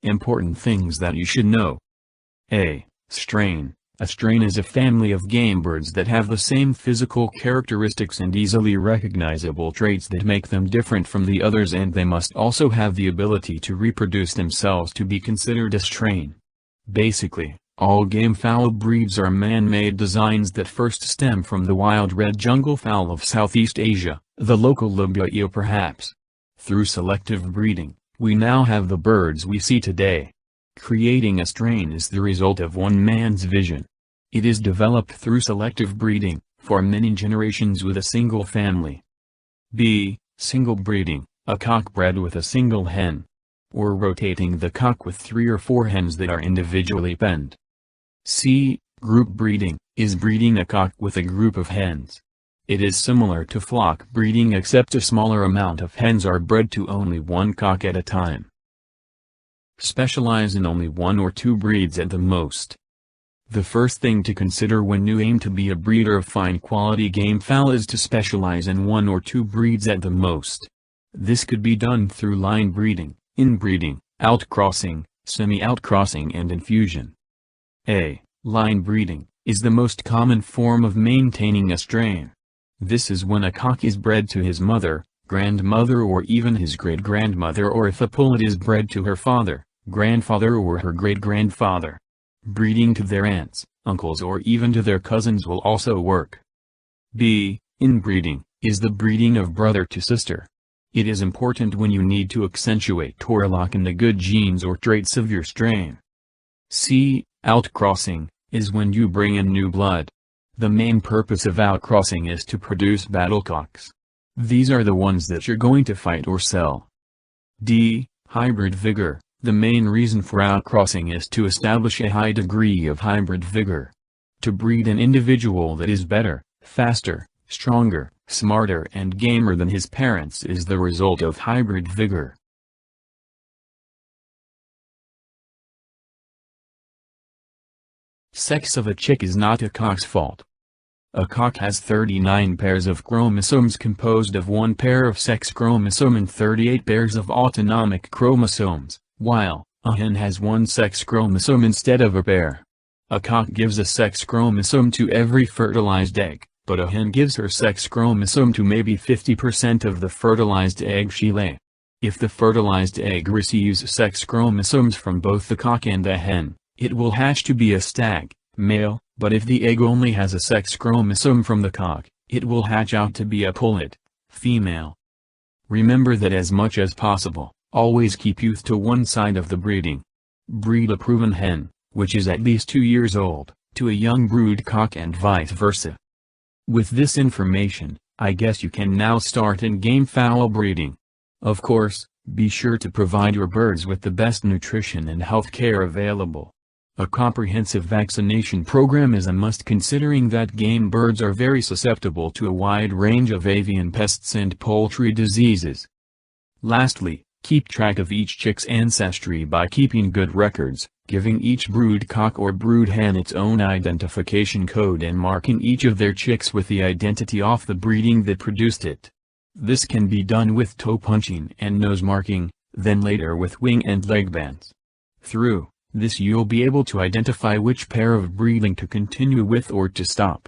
Important things that you should know. A. Strain. A strain is a family of game birds that have the same physical characteristics and easily recognizable traits that make them different from the others, and they must also have the ability to reproduce themselves to be considered a strain. Basically, all gamefowl breeds are man-made designs that first stem from the wild red jungle fowl of Southeast Asia, the local lobia perhaps. Through selective breeding, we now have the birds we see today. Creating a strain is the result of one man's vision. It is developed through selective breeding, for many generations with a single family. B. Single breeding, a cock bred with a single hen. Or rotating the cock with 3 or 4 hens that are individually penned. C. Group breeding, is breeding a cock with a group of hens. It is similar to flock breeding except a smaller amount of hens are bred to only one cock at a time. Specialize in only 1 or 2 breeds at the most. The first thing to consider when you aim to be a breeder of fine quality gamefowl is to specialize in 1 or 2 breeds at the most. This could be done through line breeding, inbreeding, outcrossing, semi-outcrossing and infusion. A. Line breeding, is the most common form of maintaining a strain. This is when a cock is bred to his mother, grandmother or even his great-grandmother, or if a pullet is bred to her father, grandfather or her great-grandfather. Breeding to their aunts, uncles or even to their cousins will also work. B. Inbreeding, is the breeding of brother to sister. It is important when you need to accentuate or lock in the good genes or traits of your strain. C. Outcrossing, is when you bring in new blood. The main purpose of outcrossing is to produce battlecocks. These are the ones that you're going to fight or sell. D. Hybrid vigor, the main reason for outcrossing is to establish a high degree of hybrid vigor. To breed an individual that is better, faster, stronger, smarter and gamer than his parents is the result of hybrid vigor. Sex of a chick is not a cock's fault. A cock has 39 pairs of chromosomes composed of 1 pair of sex chromosome and 38 pairs of autonomic chromosomes, while a hen has 1 sex chromosome instead of a pair. A cock gives a sex chromosome to every fertilized egg, but a hen gives her sex chromosome to maybe 50% of the fertilized egg she lay. If the fertilized egg receives sex chromosomes from both the cock and the hen, it will hatch to be a stag, male, but if the egg only has a sex chromosome from the cock, it will hatch out to be a pullet, female. Remember that as much as possible, always keep youth to one side of the breeding. Breed a proven hen, which is at least 2 years old, to a young brood cock and vice versa. With this information, I guess you can now start in gamefowl breeding. Of course, be sure to provide your birds with the best nutrition and health care available. A comprehensive vaccination program is a must, considering that game birds are very susceptible to a wide range of avian pests and poultry diseases. Lastly, keep track of each chick's ancestry by keeping good records, giving each brood cock or brood hen its own identification code and marking each of their chicks with the identity of the breeding that produced it. This can be done with toe punching and nose marking, then later with wing and leg bands. Through this you'll be able to identify which pair of breeding to continue with or to stop.